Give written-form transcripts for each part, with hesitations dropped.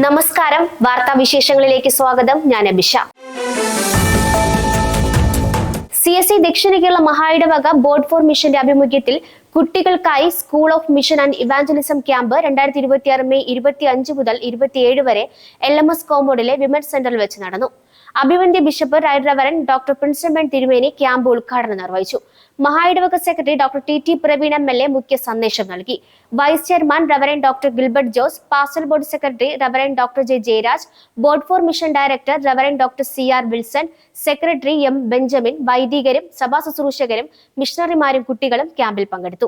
നമസ്കാരം, വാർത്താ വിശേഷങ്ങളിലേക്ക് സ്വാഗതം. ഞാൻ അഭിഷ. CSE ദക്ഷിണ കേരള മഹായിടവക ബോർഡ് ഫോർ മിഷന്റെ ആഭിമുഖ്യത്തിൽ കുട്ടികൾക്കായി school of mission and evangelism camp 2026 May 25 മുതൽ 27 വരെ LMS കോമ്പൗണ്ടിലെ വിമൻസ് സെന്ററിൽ വെച്ച് നടന്നു. അഭിവന്ദ്യ bishop right reverend doctor Prinson Ben തിരുമേനി ക്യാമ്പ് ഉദ്ഘാടനം നിർവഹിച്ചു. മഹായിടവക secretary doctor TT Praveen MLA മുഖ്യ സന്ദേശം നൽകി. Vice chairman reverend doctor Gilbert Jose, pastoral board secretary reverend doctor J. Jayaraj, board for mission director reverend doctor CR Wilson, secretary M. Benjamin, വൈദികരും സഭാ ശുശ്രൂഷകരും മിഷണറിമാരും കുട്ടികളും ക്യാമ്പിൽ പങ്കെടുത്തു.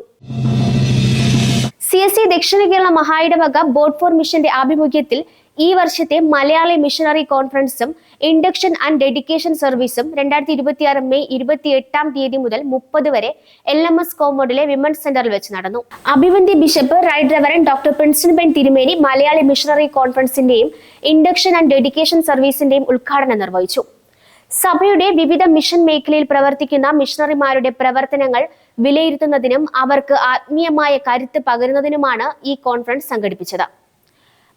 CSE ദക്ഷിണ കേരള മഹായിടവക ബോർഡ് ഫോർ മിഷന്റെ ആഭിമുഖ്യത്തിൽ ഈ വർഷത്തെ മലയാളി മിഷണറി കോൺഫറൻസും ഇൻഡക്ഷൻ ആൻഡ് ഡെഡിക്കേഷൻ സർവീസും 2026 മെയ് 28 മുതൽ 30 വരെ LMS കോമ്പൗണ്ടിലെ വിമൻസ് സെന്ററിൽ വെച്ച് നടന്നു. അഭിവന്ദ്യ bishop right reverend doctor Prinson Ben തിരുമേനി മലയാളി മിഷണറി കോൺഫറൻസിന്റെയും ഇൻഡക്ഷൻ ആൻഡ് ഡെഡിക്കേഷൻ സർവീസിന്റെയും ഉദ്ഘാടനം നിർവഹിച്ചു. സഭയുടെ വിവിധ മിഷൻ മേഖലയിൽ പ്രവർത്തിക്കുന്ന മിഷണറിമാരുടെ പ്രവർത്തനങ്ങൾ വിലയിരുത്തുന്നതിനും അവർക്ക് ആത്മീയമായ കരുത്ത് പകരുന്നതിനുമാണ് ഈ കോൺഫറൻസ് സംഘടിപ്പിച്ചത്.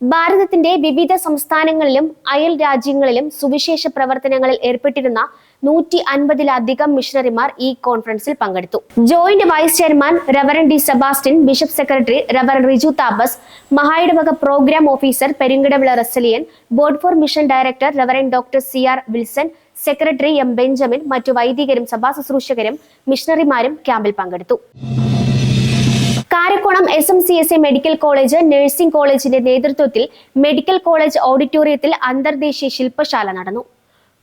ഭാരതത്തിന്റെ വിവിധ സംസ്ഥാനങ്ങളിലും അയൽ രാജ്യങ്ങളിലും സുവിശേഷ പ്രവർത്തനങ്ങളിൽ ഏർപ്പെട്ടിരുന്ന 150-ലധികം മിഷണറിമാർ ഈ കോൺഫറൻസിൽ പങ്കെടുത്തു. Joint vice chairman reverend D. Sebastian, bishop secretary reverend Riju Thabas, മഹായിടവക programme officer Perinkadavila Resalian, board for mission director reverend doctor CR Wilson, secretary M. Benjamin, മറ്റു വൈദികരും സഭാ ശുശ്രൂഷകരും മിഷണറിമാരും ക്യാമ്പിൽ പങ്കെടുത്തു. Karakonam SMCSA medical college nursing കോളേജിന്റെ നേതൃത്വത്തിൽ മെഡിക്കൽ കോളേജ് ഓഡിറ്റോറിയത്തിൽ അന്തർദേശീയ ശില്പശാല നടന്നു.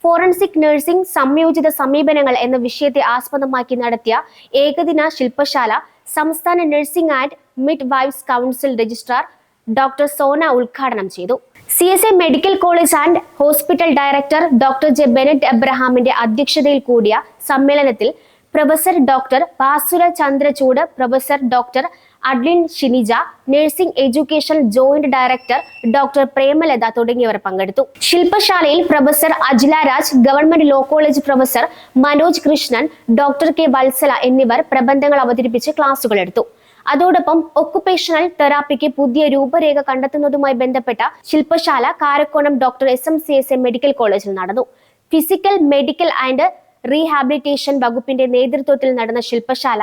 ഫോറൻസിക് നഴ്സിംഗ് സംയോജിത സമീപനങ്ങൾ എന്ന വിഷയത്തെ ആസ്പദമാക്കി നടത്തിയ ഏകദിന ശില്പശാല സംസ്ഥാന nursing and midwives council registrar doctor Sona ഉദ്ഘാടനം ചെയ്തു. CSA medical college and hospital director doctor J. Bennet എബ്രഹാമിന്റെ അധ്യക്ഷതയിൽ കൂടിയ സമ്മേളനത്തിൽ professor doctor Basura Chandrachud, professor doctor Adlin Shinija, nursing education joint director doctor Premalatha തുടങ്ങിയവർ പങ്കെടുത്തു. ശില്പശാലയിൽ professor Ajila Raj, government law college professor Manoj Krishnan, doctor K. Vatsala എന്നിവർ പ്രബന്ധങ്ങൾ അവതരിപ്പിച്ച് ക്ലാസുകൾ എടുത്തു. അതോടൊപ്പം ഒക്കുപേഷണൽ തെറാപ്പിക്ക് പുതിയ രൂപരേഖ കണ്ടെത്തുന്നതുമായി ബന്ധപ്പെട്ട ശില്പശാല കാരക്കോണം ഡോക്ടർ SMCSA മെഡിക്കൽ കോളേജിൽ നടന്നു. ഫിസിക്കൽ, മെഡിക്കൽ ആൻഡ് റീഹാബിലിറ്റേഷൻ വകുപ്പിന്റെ നേതൃത്വത്തിൽ നടന്ന ശില്പശാല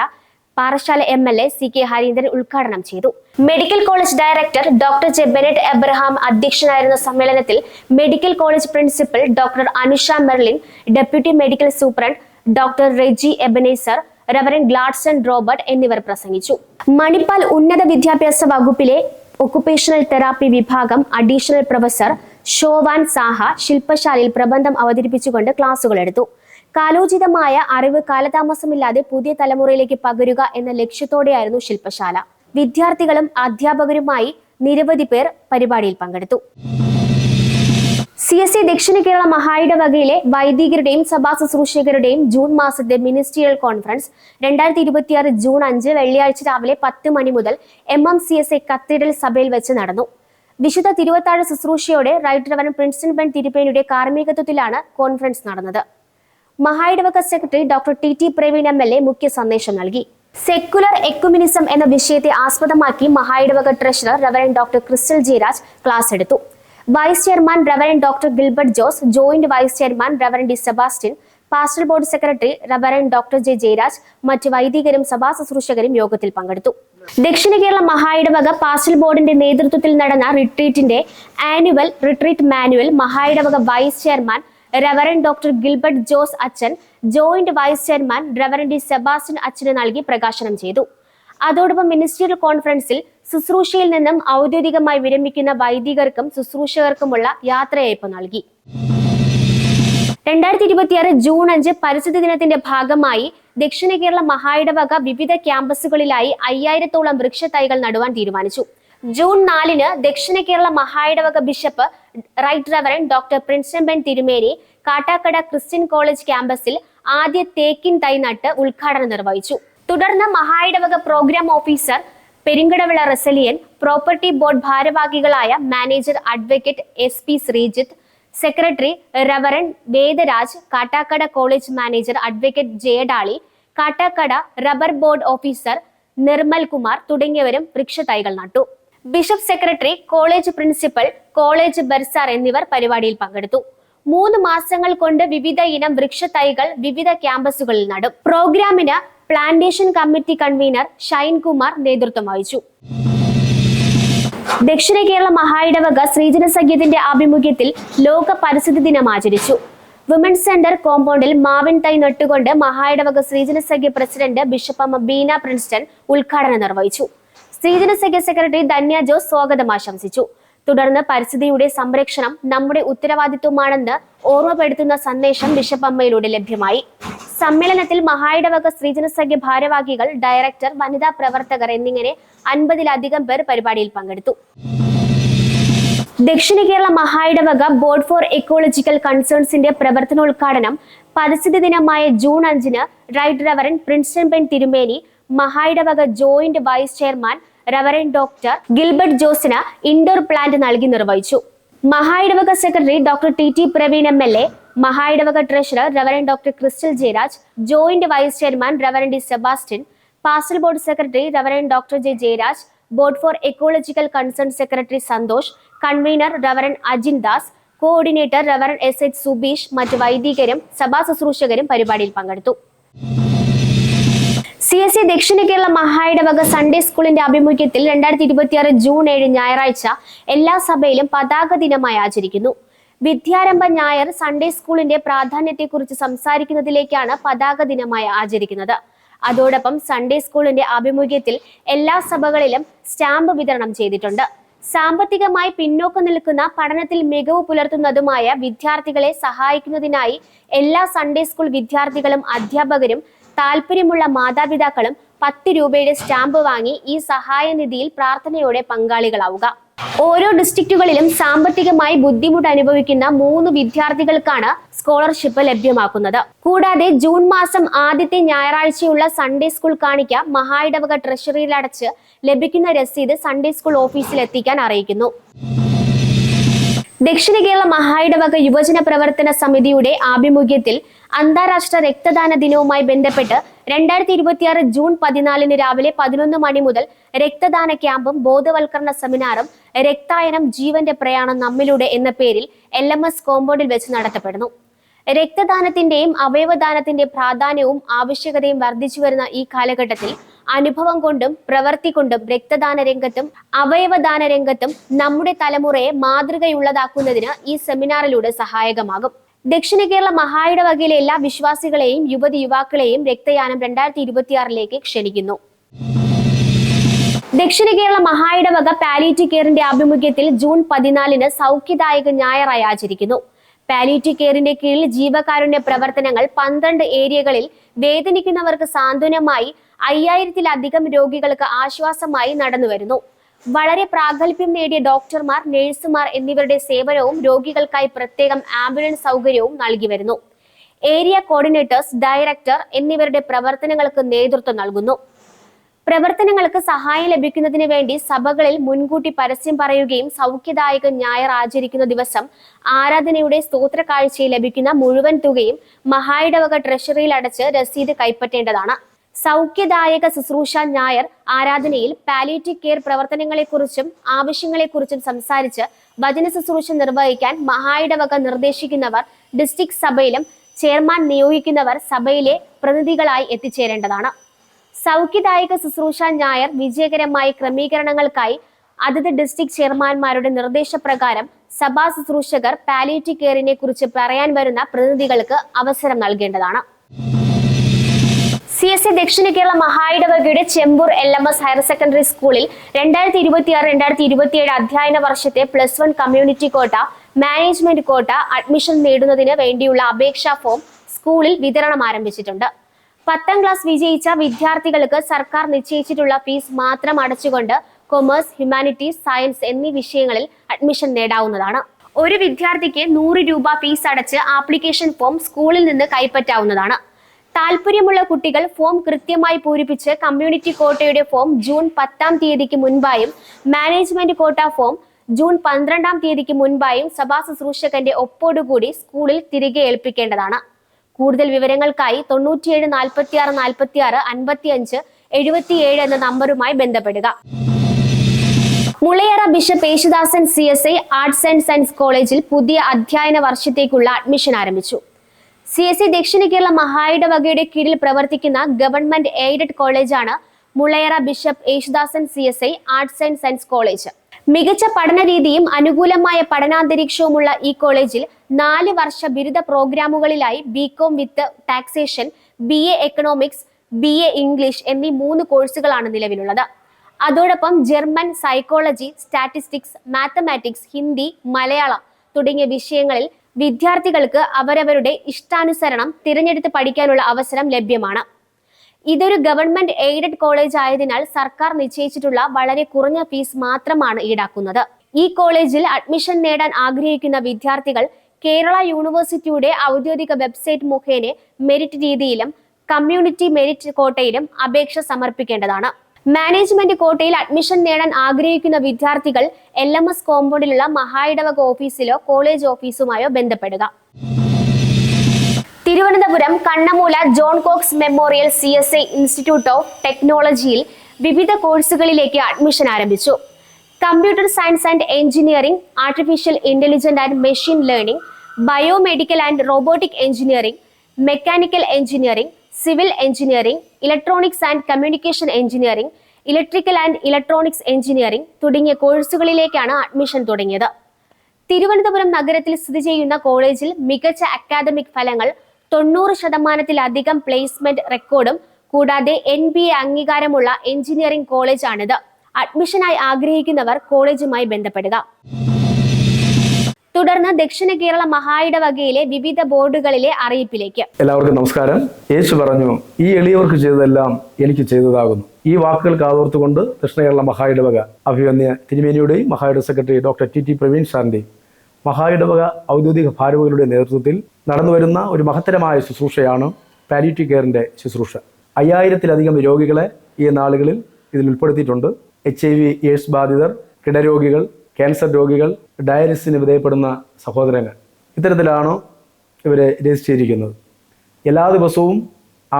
പാറശാല MLA CK ഹരീന്ദ്രൻ ഉദ്ഘാടനം ചെയ്തു. Medical college director doctor J. Bennet Abraham അധ്യക്ഷനായിരുന്ന സമ്മേളനത്തിൽ medical college principal doctor Anusha Merlin, deputy medical superintendent doctor Reji Ebenezer, reverend Gladson Robert എന്നിവർ പ്രസംഗിച്ചു. മണിപ്പാൽ ഉന്നത വിദ്യാഭ്യാസ വകുപ്പിലെ ഒക്കുപേഷണൽ തെറാപ്പി വിഭാഗം അഡീഷണൽ പ്രൊഫസർ ഷോവാൻ സാഹ ശില്പശാലയിൽ പ്രബന്ധം അവതരിപ്പിച്ചുകൊണ്ട് ക്ലാസുകൾ എടുത്തു. കാലോചിതമായ അറിവ് കാലതാമസമില്ലാതെ പുതിയ തലമുറയിലേക്ക് പകരുക എന്ന ലക്ഷ്യത്തോടെയായിരുന്നു ശില്പശാല. വിദ്യാർത്ഥികളും അധ്യാപകരുമായി നിരവധി പേർ പരിപാടിയിൽ പങ്കെടുത്തു. CSE ദക്ഷിണ കേരള മഹായിടവകയിലെ വൈദികരുടെയും സഭാ ശുശ്രൂഷകരുടെയും ജൂൺ മാസത്തെ മിനിസ്ട്രിയൽ കോൺഫറൻസ് 2026 ജൂൺ 5 വെള്ളിയാഴ്ച രാവിലെ 10 മണി മുതൽ MMCSA കത്തീഡ്രൽ സഭയിൽ വെച്ച് നടന്നു. വിശുദ്ധ തിരുവത്താഴ ശുശ്രൂഷയോടെ റൈറ്റ് റവറൻ പ്രിൻസൻ ബെൻ തിരുമേനിയുടെ കാർമ്മികത്വത്തിലാണ് കോൺഫറൻസ് നടന്നത്. മഹായിടവക secretary doctor TT Praveen MLA മുഖ്യ സന്ദേശം നൽകി. സെക്കുലർ എക്യുമിനിസം എന്ന വിഷയത്തെ ആസ്പദമാക്കി മഹായിടവക treasurer reverend doctor Crystal Jayaraj class എടുത്തു. Vice chairman reverend doctor Gilbert Jose, joint vice chairman reverend D. Sebastian, pastoral board secretary reverend doctor J. Jayaraj, മറ്റ് വൈദികരും സഭാ ശുശ്രൂഷകരും യോഗത്തിൽ പങ്കെടുത്തു. ദക്ഷിണ കേരള മഹായിടവക പാസ്റ്റൽ ബോർഡിന്റെ നേതൃത്വത്തിൽ നടന്ന റിട്രീറ്റിന്റെ ആനുവൽ റിട്രീറ്റ് മാനുവൽ മഹായിടവക vice chairman reverend doctor Gilbert Jose അച്ഛൻ, joint vice chairman reverend D. Sebastian അച്ഛന് നൽകി പ്രകാശനം ചെയ്തു. അതോടൊപ്പം മിനിസ്ട്രിയൽ കോൺഫറൻസിൽ ശുശ്രൂഷയിൽ നിന്നും ഔദ്യോഗികമായി വിരമിക്കുന്ന വൈദികർക്കും ശുശ്രൂഷകർക്കുമുള്ള യാത്രയയപ്പ് നൽകി. 2026 ജൂൺ 5 പരിസ്ഥിതി ദിനത്തിന്റെ ഭാഗമായി ദക്ഷിണ കേരള മഹായിടവക വിവിധ ക്യാമ്പസുകളിലായി 5000-ഓളം വൃക്ഷത്തൈകൾ നടുവാൻ തീരുമാനിച്ചു. ജൂൺ 4 ദക്ഷിണ കേരള മഹായിടവക bishop right reverend doctor Prinson Ben തിരുമേനി കാട്ടാക്കട ക്രിസ്ത്യൻ കോളേജ് ക്യാമ്പസിൽ ആദ്യ തേക്കിൻ തൈ നട്ട് ഉദ്ഘാടനം നിർവഹിച്ചു. തുടർന്ന് മഹായിടവക programme officer Perinkadavila Rasalian, property board ഭാരവാഹികളായ manager advocate SP Sreejith, secretary reverend Vedaraj, Kattakkada college manager advocate Jayadali, Kattakkada rubber board officer Nirmal Kumar തുടങ്ങിയവരും വൃക്ഷത്തൈകൾ നട്ടു. Bishop secretary, college principal, college bursar എന്നിവർ പരിപാടിയിൽ പങ്കെടുത്തു. 3 മാസങ്ങൾ കൊണ്ട് വിവിധ ഇനം വൃക്ഷത്തൈകൾ വിവിധ ക്യാമ്പസുകളിൽ നടും. പ്രോഗ്രാമിന് പ്ലാന്റേഷൻ കമ്മിറ്റി കൺവീനർ ഷൈൻകുമാർ നേതൃത്വം വഹിച്ചു. ദക്ഷിണ കേരള മഹായിടവക ശ്രീജന സഖ്യത്തിന്റെ ആഭിമുഖ്യത്തിൽ ലോക പരിസ്ഥിതി ദിനം ആചരിച്ചു. വിമൻസ് സെന്റർ കോമ്പൗണ്ടിൽ മാവിൻ തൈ നട്ടുകൊണ്ട് മഹായിടവക ശ്രീജന സഖ്യ പ്രസിഡന്റ് ബിഷപ്പ് ബീന പ്രിൻസ്റ്റൺ ഉദ്ഘാടനം നിർവഹിച്ചു. ശ്രീജന സഖ്യ സെക്രട്ടറി ധന്യ ജോസ് സ്വാഗതം ആശംസിച്ചു. തുടർന്ന് പരിസ്ഥിതിയുടെ സംരക്ഷണം നമ്മുടെ ഉത്തരവാദിത്വമാണെന്ന് ഓർമ്മപ്പെടുത്തുന്ന സന്ദേശം ബിഷപ്പ് അമ്മയിലൂടെ ലഭ്യമായി. സമ്മേളനത്തിൽ മഹായിടവക ശ്രീജന സഖ്യ ഭാരവാഹികൾ, ഡയറക്ടർ, വനിതാ പ്രവർത്തകർ എന്നിങ്ങനെ 50-ലധികം പേർ പരിപാടിയിൽ പങ്കെടുത്തു. ദക്ഷിണ കേരള മഹായിടവക ബോർഡ് ഫോർ എക്കോളജിക്കൽ കൺസേൺസിന്റെ പ്രവർത്തനോദ്ഘാടനം പരിസ്ഥിതി ദിനമായ ജൂൺ 5-ന് റൈറ്റ് റവറൻ പ്രിൻസ്റ്റൺ ബെൻ തിരുമേനി, മഹായിടവക joint vice chairman reverend doctor Gilbert ജോസിന് ഇൻഡോർ പ്ലാന്റ് നൽകി നിർവഹിച്ചു. മഹായിടവക secretary doctor T Praveen MLA, മഹായിടവക treasurer reverend doctor Crystal Jayaraj, joint vice chairman reverend D Sebastian, pastoral board secretary reverend doctor J Jayaraj, board for ecological concern secretary Santhosh, convener reverend Ajin Das, coordinator reverend SH Subeesh, മറ്റ് വൈദികരും സഭാ ശുശ്രൂഷകരും പരിപാടിയിൽ പങ്കെടുത്തു. CSE ദക്ഷിണ കേരള മഹായിടവക സൺഡേ സ്കൂളിന്റെ ആഭിമുഖ്യത്തിൽ 2026 ജൂൺ 7 ഞായറാഴ്ച എല്ലാ സഭയിലും പതാക ദിനമായി ആചരിക്കുന്നു. വിദ്യാരംഭ ഞായർ സൺഡേ സ്കൂളിന്റെ പ്രാധാന്യത്തെക്കുറിച്ച് സംസാരിക്കുന്നതിലേക്കാണ് പതാക ദിനമായി ആചരിക്കുന്നത്. അതോടൊപ്പം സൺഡേ സ്കൂളിന്റെ ആഭിമുഖ്യത്തിൽ എല്ലാ സഭകളിലും സ്റ്റാമ്പ് വിതരണം ചെയ്തിട്ടുണ്ട്. സാമ്പത്തികമായി പിന്നോക്കം നിൽക്കുന്ന, പഠനത്തിൽ മികവ് പുലർത്തുന്നതുമായ വിദ്യാർത്ഥികളെ സഹായിക്കുന്നതിനായി എല്ലാ സൺഡേ സ്കൂൾ വിദ്യാർത്ഥികളും അധ്യാപകരും താല്പര്യമുള്ള മാതാപിതാക്കളും 10 രൂപയുടെ സ്റ്റാമ്പ് വാങ്ങി ഈ സഹായ നിധിയിൽ പ്രാർത്ഥനയോടെ പങ്കാളികളാവുക. ഓരോ ഡിസ്ട്രിക്റ്റുകളിലും സാമ്പത്തികമായി ബുദ്ധിമുട്ട് അനുഭവിക്കുന്ന 3 വിദ്യാർത്ഥികൾക്കാണ് സ്കോളർഷിപ്പ് ലഭ്യമാക്കുന്നത്. കൂടാതെ ജൂൺ മാസം ആദ്യത്തെ ഞായറാഴ്ചയുള്ള സൺഡേ സ്കൂൾ കാണിക്ക മഹായിടവക ട്രഷറിയിൽ അടച്ച് ലഭിക്കുന്ന രസീത് സൺഡേ സ്കൂൾ ഓഫീസിൽ എത്തിക്കാൻ അറിയിക്കുന്നു. ദക്ഷിണ കേരള മഹായിടവക യുവജന പ്രവർത്തന സമിതിയുടെ ആഭിമുഖ്യത്തിൽ അന്താരാഷ്ട്ര രക്തദാന ദിനവുമായി ബന്ധപ്പെട്ട് 2026 ജൂൺ 14-ന് രാവിലെ 11 മണി മുതൽ രക്തദാന ക്യാമ്പും ബോധവൽക്കരണ സെമിനാറും രക്തായനം ജീവന്റെ പ്രയാണം നമ്മിലൂടെ എന്ന പേരിൽ LMS കോമ്പൗണ്ടിൽ വെച്ച് നടത്തപ്പെടുന്നു. രക്തദാനത്തിന്റെയും അവയവദാനത്തിന്റെ പ്രാധാന്യവും ആവശ്യകതയും വർദ്ധിച്ചു വരുന്ന ഈ കാലഘട്ടത്തിൽ അനുഭവം കൊണ്ടും പ്രവൃത്തി കൊണ്ടും രക്തദാന രംഗത്തും അവയവദാന രംഗത്തും നമ്മുടെ തലമുറയെ മാതൃകയുള്ളതാക്കുന്നതിന് ഈ സെമിനാറിലൂടെ സഹായകമാകും. ദക്ഷിണ കേരള മഹായിടവകയിലെ എല്ലാ വിശ്വാസികളെയും യുവതി-യുവാക്കളെയും രക്തദാനം 2026 ക്ഷണിക്കുന്നു. ദക്ഷിണ കേരള മഹായിടവക പാലിയേറ്റീവ് കെയറിന്റെ ആഭിമുഖ്യത്തിൽ ജൂൺ 14-ന് സൗഖ്യദായക ഞായറായി ആചരിക്കുന്നു. പാലിയേറ്റീവ് കെയറിന്റെ കീഴിൽ ജീവകാരുണ്യ പ്രവർത്തനങ്ങൾ 12 ഏരിയകളിൽ വേദനിക്കുന്നവർക്ക് സാന്ത്വനമായി 5000-ലധികം രോഗികൾക്ക് ആശ്വാസമായി നടന്നുവരുന്നു. വളരെ പ്രാഗൽഭ്യം നേടിയ ഡോക്ടർമാർ, നഴ്സുമാർ എന്നിവരുടെ സേവനവും രോഗികൾക്കായി പ്രത്യേകം ആംബുലൻസ് സൗകര്യവും നൽകി വരുന്നു. ഏരിയ കോർഡിനേറ്റേഴ്സ്, ഡയറക്ടർ എന്നിവരുടെ പ്രവർത്തനങ്ങൾക്ക് നേതൃത്വം നൽകുന്നു. പ്രവർത്തനങ്ങൾക്ക് സഹായം ലഭിക്കുന്നതിന് വേണ്ടി സഭകളിൽ മുൻകൂട്ടി പരസ്യം പറയുകയും സൗഖ്യദായക ഞായർ ആചരിക്കുന്ന ദിവസം ആരാധനയുടെ സ്തോത്ര കാഴ്ചയിൽ ലഭിക്കുന്ന മുഴുവൻ തുകയും മഹായിടവക ട്രഷറിയിൽ അടച്ച് രസീത് കൈപ്പറ്റേണ്ടതാണ്. സൗഖ്യദായക ശുശ്രൂഷ ഞായർ ആരാധനയിൽ പാലിയേറ്റീവ് കെയർ പ്രവർത്തനങ്ങളെക്കുറിച്ചും ആവശ്യങ്ങളെക്കുറിച്ചും സംസാരിച്ച് വചന ശുശ്രൂഷ നിർവഹിക്കാൻ മഹായിടവക നിർദ്ദേശിക്കുന്നവർ ഡിസ്ട്രിക്ട് സഭയിലും ചെയർമാൻ നിയോഗിക്കുന്നവർ സഭയിലെ പ്രതിനിധികളായി എത്തിച്ചേരേണ്ടതാണ്. സൗഖ്യദായക ശുശ്രൂഷ ഞായർ വിജയകരമായ ക്രമീകരണങ്ങൾക്കായി അതത് ഡിസ്ട്രിക്ട് ചെയർമാൻമാരുടെ നിർദ്ദേശപ്രകാരം സഭാ ശുശ്രൂഷകർ പാലിയേറ്റീവ് കെയറിനെ കുറിച്ച് പറയാൻ വരുന്ന പ്രതിനിധികൾക്ക് അവസരം നൽകേണ്ടതാണ്. CSE ദക്ഷിണ കേരള മഹായിടവകയുടെ ചെമ്പൂർ LMS ഹയർ സെക്കൻഡറി സ്കൂളിൽ 2026-2027 അധ്യയന വർഷത്തെ +1 കമ്മ്യൂണിറ്റി കോട്ട, മാനേജ്മെന്റ് കോട്ട അഡ്മിഷൻ നേടുന്നതിന് വേണ്ടിയുള്ള അപേക്ഷാ ഫോം സ്കൂളിൽ വിതരണം ആരംഭിച്ചിട്ടുണ്ട്. 10ാം ക്ലാസ് വിജയിച്ച വിദ്യാർത്ഥികൾക്ക് സർക്കാർ നിശ്ചയിച്ചിട്ടുള്ള ഫീസ് മാത്രം അടച്ചുകൊണ്ട് കൊമേഴ്സ്, ഹ്യൂമാനിറ്റീസ്, സയൻസ് എന്നീ വിഷയങ്ങളിൽ അഡ്മിഷൻ നേടാവുന്നതാണ്. ഒരു വിദ്യാർത്ഥിക്ക് 100 രൂപ ഫീസ് അടച്ച് ആപ്ലിക്കേഷൻ ഫോം സ്കൂളിൽ നിന്ന് കൈപ്പറ്റാവുന്നതാണ്. താല്പര്യമുള്ള കുട്ടികൾ ഫോം കൃത്യമായി പൂരിപ്പിച്ച് കമ്മ്യൂണിറ്റി കോട്ടയുടെ ഫോം ജൂൺ 10-ാം തീയതിക്ക് മുൻപായും മാനേജ്മെന്റ് കോട്ട ഫോം ജൂൺ 12-ാം തീയതിക്ക് മുൻപായും സഭാ ശുശ്രൂഷകന്റെ ഒപ്പോടുകൂടി സ്കൂളിൽ തിരികെ ഏൽപ്പിക്കേണ്ടതാണ്. കൂടുതൽ വിവരങ്ങൾക്കായി 97 46 46 55 77 എന്ന നമ്പറുമായി ബന്ധപ്പെടുക. Mulayara bishop Yesudasan CSI arts and science കോളേജിൽ പുതിയ അധ്യയന വർഷത്തേക്കുള്ള അഡ്മിഷൻ ആരംഭിച്ചു. CSI ദക്ഷിണ കേരള മഹായിടവകയുടെ കീഴിൽ പ്രവർത്തിക്കുന്ന ഗവൺമെന്റ് എയ്ഡഡ് കോളേജാണ് Mulayara bishop Yesudasan CSI arts and science college. മികച്ച പഠന രീതിയും അനുകൂലമായ പഠനാന്തരീക്ഷവുമുള്ള ഈ കോളേജിൽ 4 വർഷ ബിരുദ പ്രോഗ്രാമുകളിലായി BCom with taxation, BA economics, BA English എന്നീ 3 കോഴ്സുകളാണ് നിലവിലുള്ളത്. അതോടൊപ്പം German, psychology, statistics, mathematics, Hindi, Malayalam തുടങ്ങിയ വിഷയങ്ങളിൽ വിദ്യാർത്ഥികൾക്ക് അവരവരുടെ ഇഷ്ടാനുസരണം തിരഞ്ഞെടുത്ത് പഠിക്കാനുള്ള അവസരം ലഭ്യമാണ്. ഇതൊരു ഗവൺമെന്റ് എയ്ഡഡ് കോളേജ് ആയതിനാൽ സർക്കാർ നിശ്ചയിച്ചിട്ടുള്ള വളരെ കുറഞ്ഞ ഫീസ് മാത്രമാണ് ഈടാക്കുന്നത്. ഈ കോളേജിൽ അഡ്മിഷൻ നേടാൻ ആഗ്രഹിക്കുന്ന വിദ്യാർത്ഥികൾ കേരള യൂണിവേഴ്സിറ്റിയുടെ ഔദ്യോഗിക വെബ്സൈറ്റ് മുഖേന മെറിറ്റ് രീതിയിലും കമ്മ്യൂണിറ്റി മെറിറ്റ് കോട്ടയിലും അപേക്ഷ സമർപ്പിക്കേണ്ടതാണ്. മാനേജ്മെന്റ് കോട്ടയിൽ അഡ്മിഷൻ നേടാൻ ആഗ്രഹിക്കുന്ന വിദ്യാർത്ഥികൾ LMS കോമ്പൗണ്ടിലുള്ള മഹായിടവക ഓഫീസിലോ കോളേജ് ഓഫീസുമായോ ബന്ധപ്പെടുക. Thiruvananthapuram Kannammoola John Cox memorial CSI institute of ടെക്നോളജിയിൽ വിവിധ കോഴ്സുകളിലേക്ക് അഡ്മിഷൻ ആരംഭിച്ചു. Computer science and engineering, artificial intelligence and machine learning, biomedical and robotic engineering, mechanical engineering, civil engineering, electronics and communication engineering, electrical and electronics engineering തുടങ്ങിയ കോഴ്സുകളിലേക്കാണ് admission തുടങ്ങിയത്. തിരുവനന്തപുരം നഗരത്തിൽ സ്ഥിതി ചെയ്യുന്ന കോളേജിൽ മികച്ച അക്കാദമിക് ഫലങ്ങൾ, 90% പ്ലേസ്മെന്റ് റെക്കോർഡും കൂടാതെ NBA അംഗീകാരമുള്ള എഞ്ചിനീയറിംഗ് കോളേജാണിത്. അഡ്മിഷനായി ആഗ്രഹിക്കുന്നവർ കോളേജുമായി ബന്ധപ്പെടുക. തുടർന്ന് ദക്ഷിണ കേരള മഹായിടവകയിലെ വിവിധ ബോർഡുകളിലെ അറിയിപ്പിലേക്ക്. എല്ലാവർക്കും നമസ്കാരം. യേശു പറഞ്ഞു, ഈ എളിയവർക്ക് ചെയ്തതെല്ലാം എനിക്ക് ചെയ്തതാകുന്നു. ഈ വാക്കുകൾ കാതോർത്തുകൊണ്ട് ദക്ഷിണ കേരള മഹായിടവക അഭിവന്യ തിരുമേനിയുടെയും മഹായിടവ സെക്രട്ടറി ഡോക്ടർ TT പ്രവീൺ സാറിന്റെയും മഹായിടവക ഔദ്യോഗിക ഭാരവാഹികളുടെ നേതൃത്വത്തിൽ നടന്നുവരുന്ന ഒരു മഹത്തരമായ ശുശ്രൂഷയാണ് പാലിയേറ്റീവ് കെയറിന്റെ ശുശ്രൂഷ. 5000-ലധികം രോഗികളെ ഈ നാളുകളിൽ ഇതിൽ ഉൾപ്പെടുത്തിയിട്ടുണ്ട്. HIV/AIDS ബാധിതർ, കിടരോഗികൾ, ക്യാൻസർ രോഗികൾ, ഡയാലിസിന് വിധേയപ്പെടുന്ന സഹോദരങ്ങൾ, ഇത്തരത്തിലാണ് ഇവരെ രജിസ്റ്റർ ചെയ്തിരിക്കുന്നത്. എല്ലാ ദിവസവും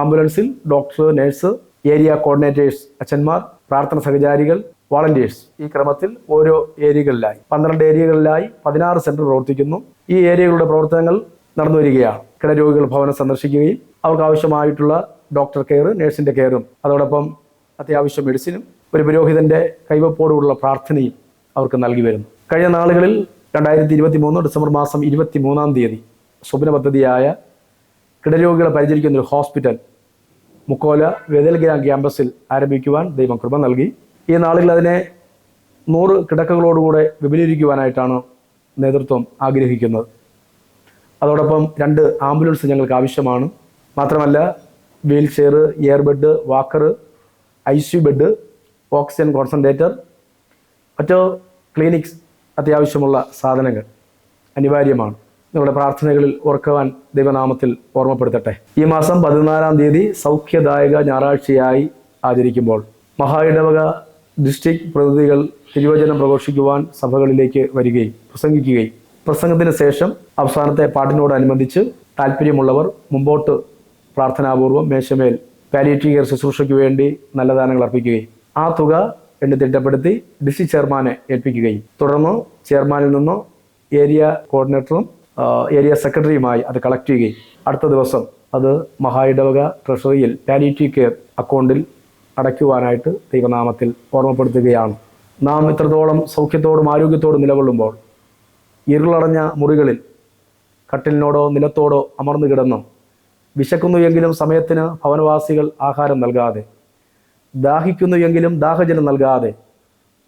ആംബുലൻസിൽ ഡോക്ടർ, നഴ്സ്, ഏരിയ കോർഡിനേറ്റേഴ്സ്, അച്ഛന്മാർ, പ്രാർത്ഥന സഹചാരികൾ, വോളണ്ടിയേഴ്സ്, ഈ ക്രമത്തിൽ ഓരോ ഏരിയകളിലായി 12 ഏരിയകളിലായി 16 സെന്റർ പ്രവർത്തിക്കുന്നു. ഈ ഏരിയകളുടെ പ്രവർത്തനങ്ങൾ നടന്നു വരികയാണ്. കിടരോഗികൾ ഭവനം സന്ദർശിക്കുകയും അവർക്ക് ആവശ്യമായിട്ടുള്ള ഡോക്ടർ കെയർ, നഴ്സിന്റെ കെയറും അതോടൊപ്പം അത്യാവശ്യം മെഡിസിനും ഒരു പുരോഹിതന്റെ കൈവപ്പോടുള്ള പ്രാർത്ഥനയും അവർക്ക് നൽകി വരുന്നു. കഴിഞ്ഞ നാളുകളിൽ 2023 ഡിസംബർ മാസം 23-ാം തീയതി സ്വപ്ന പദ്ധതിയായ കിടരോഗികളെ പരിചരിക്കുന്ന ഒരു ഹോസ്പിറ്റൽ മുക്കോല വേദൽഗ്രാം ക്യാമ്പസിൽ ആരംഭിക്കുവാൻ ദൈവം കൃപ നൽകി. ഈ നാളുകളിൽ അതിനെ 100 കിടക്കകളോടുകൂടെ വിപുലീകരിക്കുവാനായിട്ടാണ് നേതൃത്വം ആഗ്രഹിക്കുന്നത്. അതോടൊപ്പം 2 ആംബുലൻസ് ഞങ്ങൾക്ക് ആവശ്യമാണ്. മാത്രമല്ല wheel chair, air bed, walker, ICU bed, oxygen concentrator, മറ്റു ക്ലിനിക്സ് അത്യാവശ്യമുള്ള സാധനങ്ങൾ അനിവാര്യമാണ്. നിങ്ങളുടെ പ്രാർത്ഥനകളിൽ ഓർക്കുവാൻ ദൈവനാമത്തിൽ ഓർമ്മപ്പെടുത്തട്ടെ. ഈ മാസം 14-ാം തീയതി സൗഖ്യദായക ഞായറാഴ്ചയായി ആചരിക്കുമ്പോൾ മഹായിടവക ഡിസ്ട്രിക്ട് പ്രതിനിധികൾ തിരുവചനം പ്രഘോഷിക്കുവാൻ സഭകളിലേക്ക് വരികയും പ്രസംഗിക്കുകയും പ്രസംഗത്തിന് ശേഷം അവസാനത്തെ പാട്ടിനോടനുബന്ധിച്ച് താല്പര്യമുള്ളവർ മുമ്പോട്ട് പ്രാർത്ഥനാപൂർവ്വം മേശമേൽ പാലിയേറ്റീവ് കെയർ ശുശ്രൂഷയ്ക്ക് വേണ്ടി നല്ല ദാനങ്ങൾ അർപ്പിക്കുകയും ആ തുക എണ്ണി തിട്ടപ്പെടുത്തി ഡിസ്ട്രിക്ട് ചെയർമാനെ ഏൽപ്പിക്കുകയും തുടർന്ന് ചെയർമാനിൽ നിന്നോ ഏരിയ കോർഡിനേറ്ററും ഏരിയ സെക്രട്ടറിയുമായി അത് കളക്ട് ചെയ്യുകയും അടുത്ത ദിവസം അത് മഹായിടവക ട്രഷറിയിൽ പാലിയേറ്റീവ് കെയർ അക്കൗണ്ടിൽ അടയ്ക്കുവാനായിട്ട് ദൈവനാമത്തിൽ ഓർമ്മപ്പെടുത്തുകയാണ്. നാം ഇത്രത്തോളം സൗഖ്യത്തോടും ആരോഗ്യത്തോടും നിലകൊള്ളുമ്പോൾ ഇരുളടഞ്ഞ മുറികളിൽ കട്ടിലിനോടോ നിലത്തോടോ അമർന്നു കിടന്നോ വിശക്കുന്നു എങ്കിലും സമയത്തിന് ഭവനവാസികൾ ആഹാരം നൽകാതെ, ദാഹിക്കുന്നു എങ്കിലും ദാഹജലം നൽകാതെ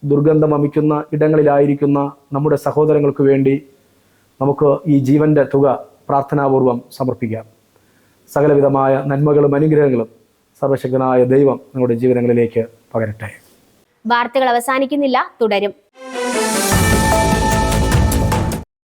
ദുർഗന്ധം വമിക്കുന്ന ഇടങ്ങളിലായിരിക്കുന്ന നമ്മുടെ സഹോദരങ്ങൾക്ക് വേണ്ടി നമുക്ക് ഈ ജീവന്റെ തുക പ്രാർത്ഥനാപൂർവം സമർപ്പിക്കാം. സകലവിധമായ നന്മകളും അനുഗ്രഹങ്ങളും സർവശക്തനായ ദൈവം നിങ്ങളുടെ ജീവിതങ്ങളിലേക്ക് പകരട്ടെ. വാർത്തകൾ അവസാനിക്കുന്നില്ല, തുടരും.